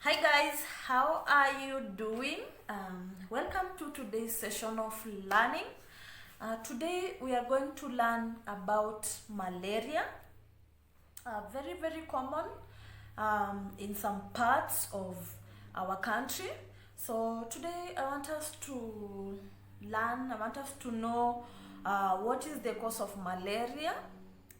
Hi guys, how are you doing? Welcome to today's session of learning. Today we are going to learn about malaria, very common in some parts of our country. So today I want us to know what is the cause of malaria,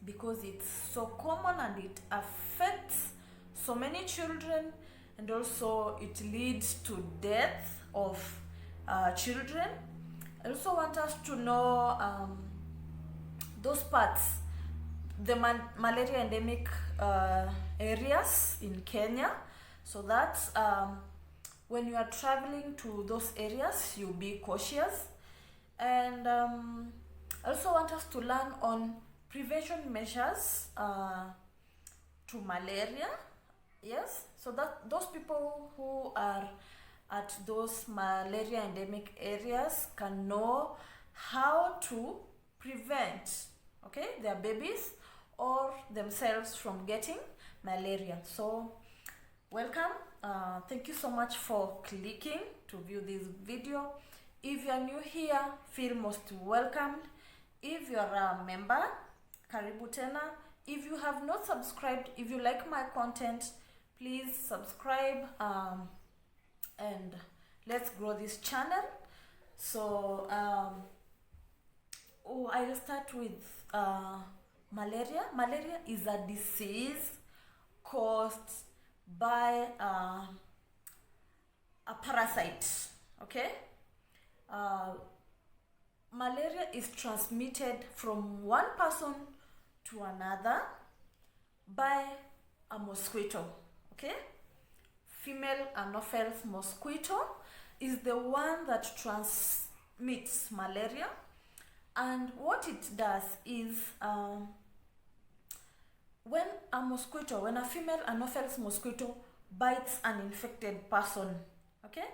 because it's so common and it affects so many children, and also it leads to death of children. I also want us to know those parts, the malaria endemic areas in Kenya, so that when you are traveling to those areas, you'll be cautious. And I also want us to learn on prevention measures to malaria. Yes, so that those people who are at those malaria endemic areas can know how to prevent, okay, their babies or themselves from getting malaria. So welcome. Thank you so much for clicking to view this video. If you are new here, feel most welcomed. If you are a member, karibu tena. If you have not subscribed, if you like my content, please subscribe and let's grow this channel. So I'll start with malaria. Malaria is a disease caused by a parasite. Okay, malaria is transmitted from one person to another by a mosquito. Okay, female Anopheles mosquito is the one that transmits malaria, and what it does is when a female Anopheles mosquito bites an infected person, okay,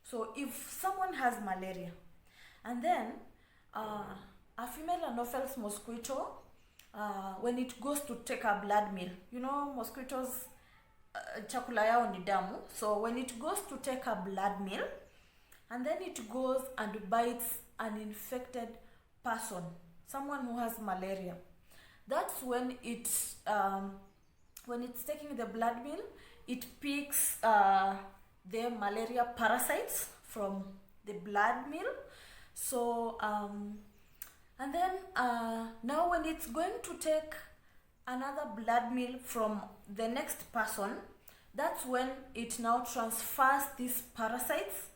so if someone has malaria and then a female Anopheles mosquito, when it goes to take a blood meal, you know, mosquitoes chakula yao ni damu. So when it goes to take a blood meal and then it goes and bites an infected person, someone who has malaria, that's when it's taking the blood meal, it picks the malaria parasites from the blood meal. So and then now when it's going to take another blood meal from the next person, that's when it now transfers these parasites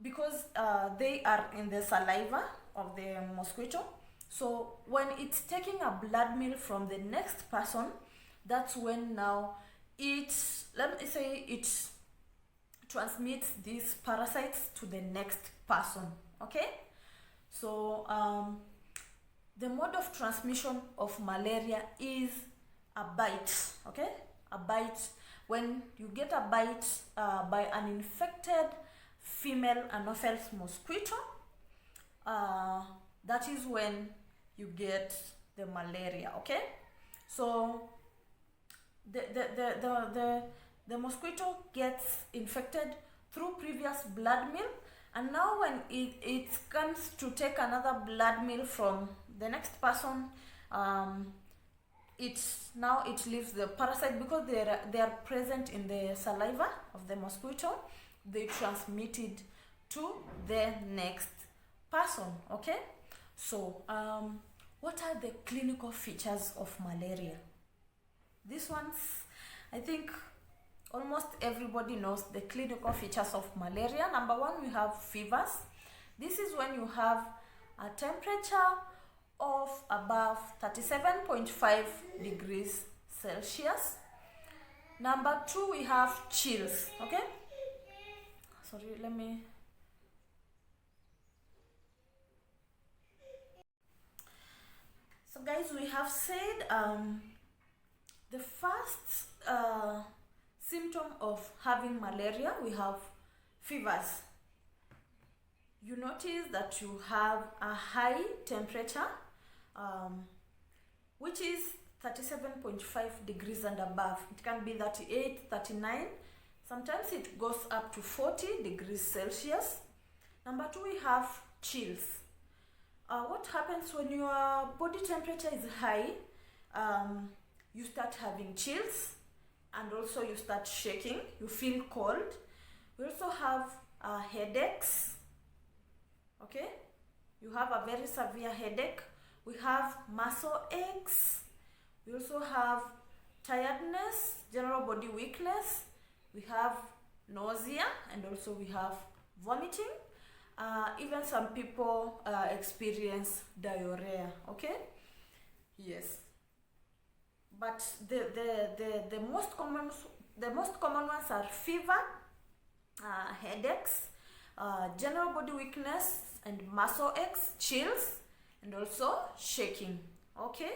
because they are in the saliva of the mosquito. So when it's taking a blood meal from the next person, that's when now it transmits these parasites to the next person. Okay, so the mode of transmission of malaria is a bite. Okay, a bite. When you get a bite by an infected female Anopheles mosquito, that is when you get the malaria. Okay, so the mosquito gets infected through previous blood meal, and now when it comes to take another blood meal from the next person, it leaves the parasite, because they are present in the saliva of the mosquito. They transmit it to the next person. Okay, so what are the clinical features of malaria? These ones, I think almost everybody knows the clinical features of malaria. Number one, we have fevers. This is when you have a temperature of above 37.5 degrees Celsius. Number two, we have chills. Okay, sorry, let me. So guys, we have said the first symptom of having malaria, we have fevers. You notice that you have a high temperature, which is 37.5 degrees and above. It can be 38, 39. Sometimes it goes up to 40 degrees Celsius. Number 2, we have chills. What happens when your body temperature is high? You start having chills, and also you start shaking. You feel cold. We also have headaches. Okay, you have a very severe headache. We have muscle aches. We also have tiredness, general body weakness. We have nausea, and also we have vomiting. Even some people experience diarrhea. Okay, yes. But the most common ones are fever, headaches, general body weakness, and muscle aches, chills, and also shaking. Okay,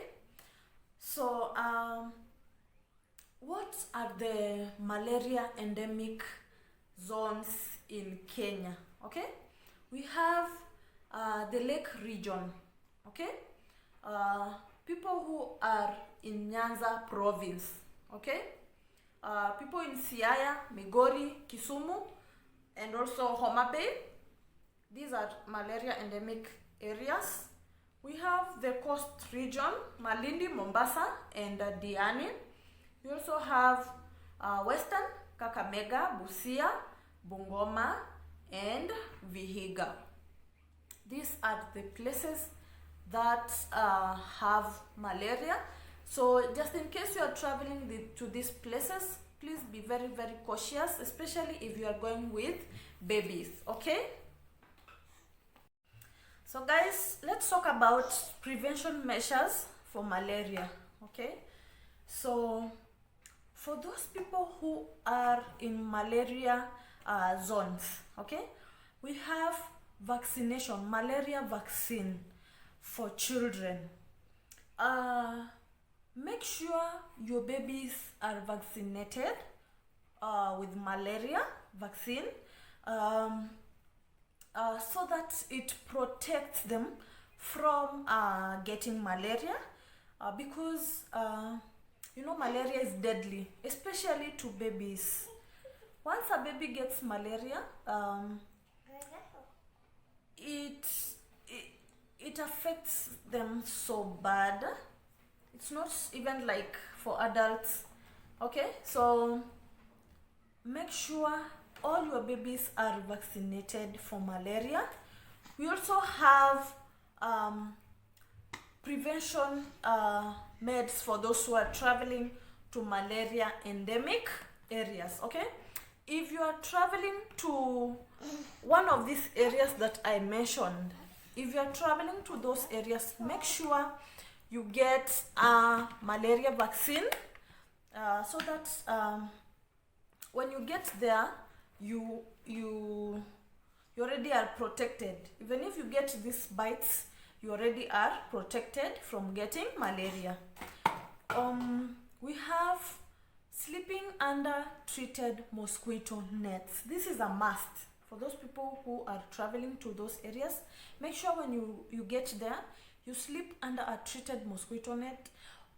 so what are the malaria endemic zones in Kenya? Okay, we have the lake region. Okay, people who are in Nyanza province. Okay, people in Siaya, Migori, Kisumu, and also Homa Bay. These are malaria endemic areas. We have the coast region, Malindi, Mombasa, and Diani. We also have Western, Kakamega, Busia, Bungoma, and Vihiga. These are the places that have malaria. So just in case you are traveling to these places, please be very, very cautious, especially if you are going with babies. Okay? So guys, let's talk about prevention measures for malaria. Okay? So for those people who are in malaria zones, okay, we have vaccination, malaria vaccine for children. Make sure your babies are vaccinated with malaria vaccine, so that it protects them from getting malaria, because you know, malaria is deadly, especially to babies. Once a baby gets malaria, it affects them so bad. It's not even like for adults. Okay, so make sure all your babies are vaccinated for malaria. We also have prevention meds for those who are traveling to malaria endemic areas. Okay, if you are traveling to one of these areas that I mentioned, if you are traveling to those areas, make sure you get a malaria vaccine, so that when you get there, you already are protected. Even if you get these bites, you already are protected from getting malaria. We have sleeping under treated mosquito nets. This is a must for those people who are traveling to those areas. Make sure when you get there, you sleep under a treated mosquito net.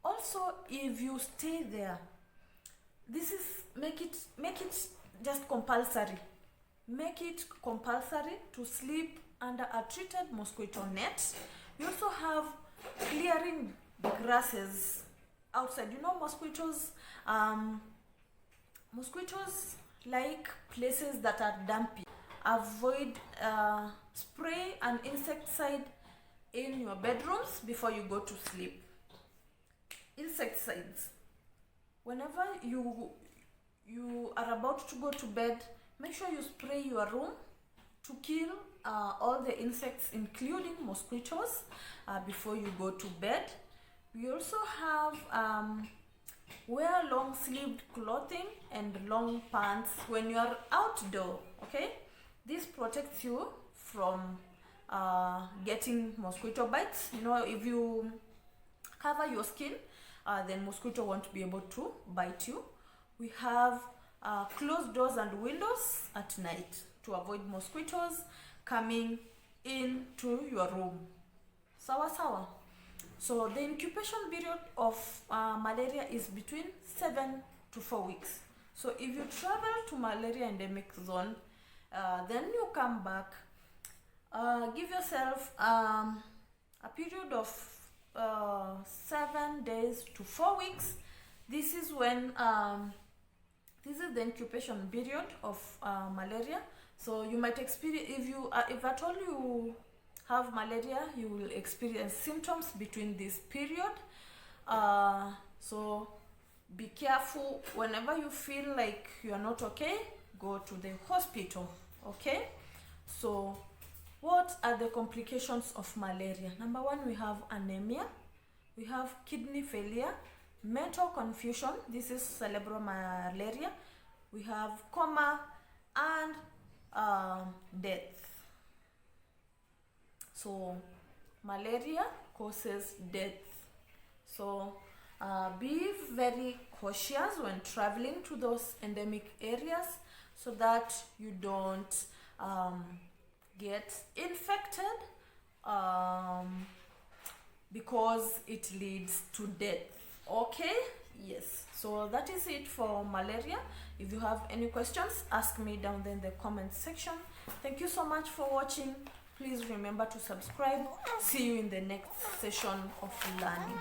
Also, if you stay there, this is make it just compulsory. Make it compulsory to sleep under a treated mosquito net. We also have clearing the grasses outside. You know, mosquitoes like places that are dumpy. Avoid spray an insecticide in your bedrooms before you go to sleep. Insecticides. Whenever you are about to go to bed, make sure you spray your room to kill all the insects, including mosquitoes, before you go to bed. We also have wear long-sleeved clothing and long pants when you are outdoor. Okay, this protects you from getting mosquito bites. You know, if you cover your skin, then mosquito won't be able to bite you. We have closed doors and windows at night to avoid mosquitoes coming into your room. Sawa sawa. So the incubation period of malaria is between 7 to 4 weeks. So if you travel to malaria endemic zone, then you come back, give yourself a period of 7 days to 4 weeks. This is when this is the incubation period of malaria. So you might experience, if at all you have malaria, you will experience symptoms between this period. So be careful. Whenever you feel like you are not okay, go to the hospital. Okay, so what are the complications of malaria? Number one, we have anemia, we have kidney failure, mental confusion, this is cerebral malaria, we have coma, and death. So malaria causes death. So be very cautious when traveling to those endemic areas so that you don't get infected because it leads to death. Okay, yes, so that is it for malaria. If you have any questions, ask me down there in the comment section. Thank you so much for watching. Please remember to subscribe. See you in the next session of learning.